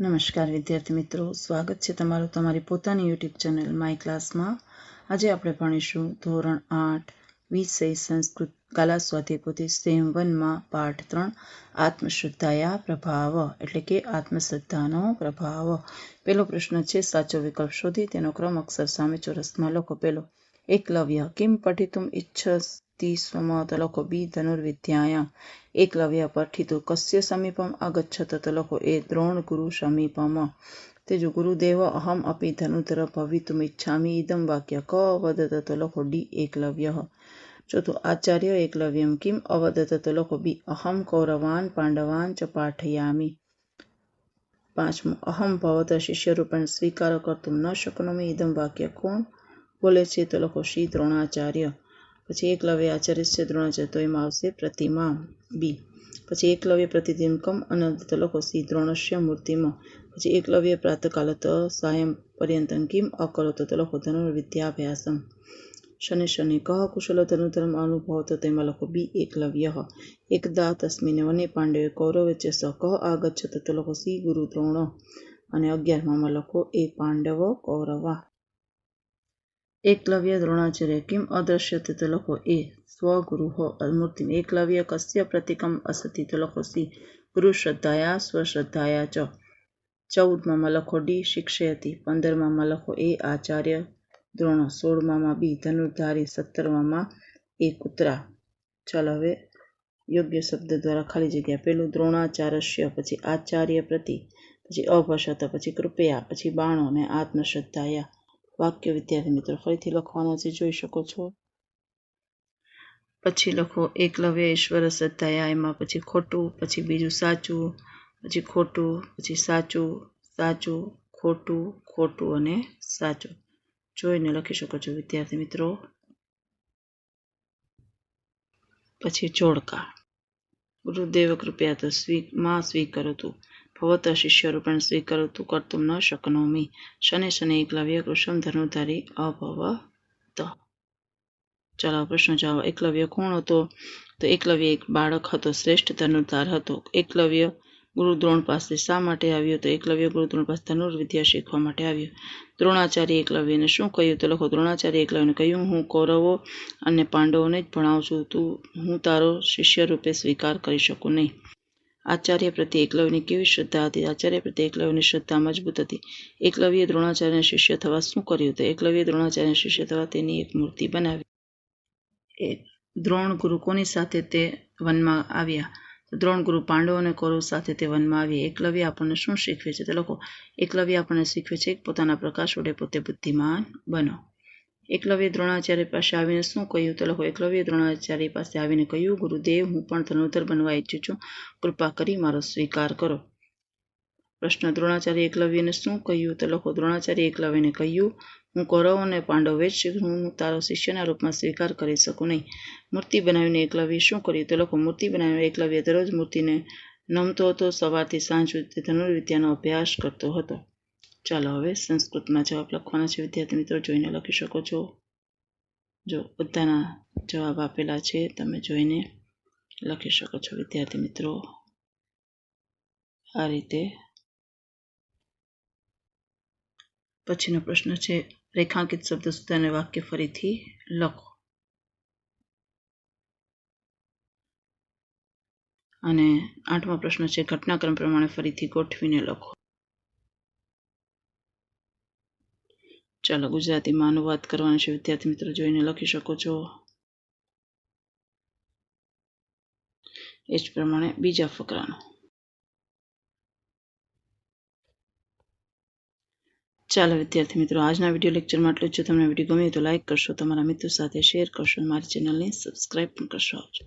નમસ્કાર વિદ્યાર્થી મિત્રો, સ્વાગત છે તમારું તમારી પોતાની યુટ્યુબ ચેનલ માય ક્લાસમાં. આજે આપણે ભણીશું ધોરણ 8 વિષય સંસ્કૃત કલા સ્વાધ્યાય પોથી સેમ 1માં પાઠ 3 આત્મશ્રદ્ધાયા પ્રભાવ એટલે કે આત્મશ્રદ્ધાનો પ્રભાવ. પહેલો પ્રશ્ન છે સાચો વિકલ્પ શોધી તેનો ક્રમ અક્ષર સામે ચોરસમાં લખો. પહેલો એકલવ્ય કિમ પઠિતુમ ઇચ્છતિ સ્વમ તો લખો બી ધનુર્વિદ્યાયામ. એકલવ્ય પઠિતું કસ્ય સમીપમ આગચ્છત તો લખો એ દ્રોણ ગુરુ સમીપમ. તેજો ગુરુદેવ અહમ અપી ધનુધર ભવિતુમ ઇચ્છામિ ઇદમ વાક્ય ક અવદત તો લખો ડી એકલવ્ય. ચોથું આચાર્ય એકલવ્યમ કિમ અવદત તો લખો બી અહમ કૌરવાન પાંડવાન ચ પાઠયામિ. પાંચમું અહમ ભવત શિષ્યરૂપેણ સ્વીકાર કર્તુમ ન શક્નોમિ ઇદમ વાક્ય કોણ બોલે છે તો લખો શ્રી દ્રોણાચાર્ય. પછી એકલવ્ય આચાર્ય છે દ્રોણાચાર્ય તો એમાં આવશે પ્રતિમા બી. પછી એકલવ્ય પ્રતિદિનકમ અનંત તો લખો શ્રી દ્રોણસ્ય મૂર્તિમ. પછી એકલવ્ય પ્રાતકાલત સાયં પર્યંતમ કિમ અકરોત તો લખો ધનુર્વિદ્યાભ્યાસમ. શનિ શનિ કહ કુશલ ધનુધર્મ અનુભવત તેમાં લખો બી એકલવ્ય. એકદા તસ્મિન વને પાંડવે કૌરવે ચ સ કહ આગચ્છત તો લખો શ્રી ગુરુ દ્રોણ. અને 11માં લખો એ પાંડવ કૌરવા. એકલવ્ય દ્રોણાચાર્ય કિમ અદ્રશ્યતે તો લખો એ સ્વગુરુ મૂર્તિ. એકલવ્ય કસ્ય પ્રતિકમ અસતિ તો લખો સી ગુરુ શ્રદ્ધાયા સ્વશ્રદ્ધાયા ચ. 14માં લખો ડી શિક્ષયતિ. 15માં લખો એ આચાર્ય દ્રોણ. 16માં બી ધનુર્ધારી. 17માં એ કુતરા. ચાલો હવે યોગ્ય શબ્દ દ્વારા ખાલી જગ્યા. પેલું દ્રોણાચાર્ય, પછી આચાર્ય પ્રતિ, પછી અભષત, પછી કૃપયા, પછી બાણો અને આત્મશ્રદ્ધાયા. વાક્ય વિદ્યાર્થી મિત્રો ફરીથી લખવાના છે, જોઈ શકો છો. પછી લખો એકલવ્ય ઈશ્વર શ્રદ્ધાયા, એમાં પછી ખોટું, પછી બીજું સાચું, પછી ખોટું, પછી સાચું, સાચું, ખોટું, ખોટું અને સાચું. જોઈને લખી શકો છો વિદ્યાર્થી મિત્રો. પછી જોડકા. ગુરુદેવ કૃપયા તો માં સ્વીકરોતું ભવત શિષ્યરૂપેણ સ્વીકરોતું કર્તુમ ન શક્નોમિ. શનિ શનિ એકલવ્ય કૃષ્ણ ધનુર્ધારી અભવત. ચાલો પ્રશ્ન જવાબ. એકલવ્ય કોણ હતો? તો એકલવ્ય એક બાળક હતો, શ્રેષ્ઠ ધનુર્ધાર હતો. એકલવ્ય ગુરુ દ્રોણ પાસે શા માટે આવ્યો? તો એકલવ્ય ગુરુ દ્રોણ પાસે ધનુર્વિદ્યા શીખવા માટે આવ્યો. દ્રોણાચાર્ય એકલવ્યને શું કહ્યું? તો લખો દ્રોણાચાર્ય એકલવ્યને કહ્યું હું કૌરવો અને પાંડવોને જ ભણાવું છું, હું તારો શિષ્ય રૂપે સ્વીકાર કરી શકું નહીં. આચાર્ય પ્રત્યે એકલવ્યની કેવી શ્રદ્ધા હતી? આચાર્ય પ્રત્યે એકલવ્યની શ્રદ્ધા મજબૂત હતી. એકલવ્ય દ્રોણાચાર્યને શિષ્ય થવા શું કર્યું? તો એકલવ્ય દ્રોણાચાર્યને શિષ્ય થવા તેની એક મૂર્તિ બનાવી. દ્રોણ ગુરુ કોની સાથે તે વનમાં આવ્યા? તો દ્રોણ ગુરુ પાંડવો અને કૌરવ સાથે તે વનમાં આવ્યા. એકલવ્ય આપણને શું શીખવે છે? તો લખો એકલવ્ય આપણને શીખવે છે કે પોતાના પ્રકાશ વડે પોતે બુદ્ધિમાન બનો. એકલવ્ય દ્રોણાચાર્ય પાસે આવીને શું કહ્યું? તો લખો એકલવ્ય દ્રોણાચાર્ય પાસે આવીને કહ્યું ગુરુદેવ હું પણ ધનુર્ધર બનવા ઈચ્છું છું, કૃપા કરી મારો સ્વીકાર કરો. પ્રશ્ન દ્રોણાચાર્ય એકલવ્યને શું કહ્યું? તો લખો દ્રોણાચાર્ય એકલવ્યને કહ્યું હું કૌરવ અને પાંડવે જ હું તારો શિષ્યના રૂપમાં સ્વીકાર કરી શકું નહીં. મૂર્તિ બનાવીને એકલવ્ય શું કર્યું? તો લખો મૂર્તિ બનાવીને એકલવ્ય દરરોજ મૂર્તિને નમતો હતો. સવારથી સાંજ સુધી ધનુર્વિદ્યાનો અભ્યાસ કરતો હતો. ચાલો હવે સંસ્કૃતમાં જવાબ લખવાના છે વિદ્યાર્થી મિત્રો, જોઈને લખી શકો છો. જો બધાના જવાબ આપેલા છે, તમે જોઈને લખી શકો છો વિદ્યાર્થી મિત્રો. આ રીતે. પછીનો પ્રશ્ન છે રેખાંકિત શબ્દ સુધારને વાક્ય ફરીથી લખો. અને 8મો પ્રશ્ન છે ઘટનાક્રમ પ્રમાણે ફરીથી ગોઠવીને લખો. ચાલો ગુજરાતીમાં અનુવાદ કરવાનો છે વિદ્યાર્થી મિત્રો, જોઈને લખી શકો છો. એ જ પ્રમાણે બીજા ફકરાનો. ચાલો વિદ્યાર્થી મિત્રો આજના વિડીયો લેક્ચરમાં આટલું જ. જો તમને વિડીયો ગમ્યો તો લાઇક કરશો, તમારા મિત્રો સાથે શેર કરશો, મારી ચેનલને સબસ્ક્રાઈબ પણ કરશો. આવજો.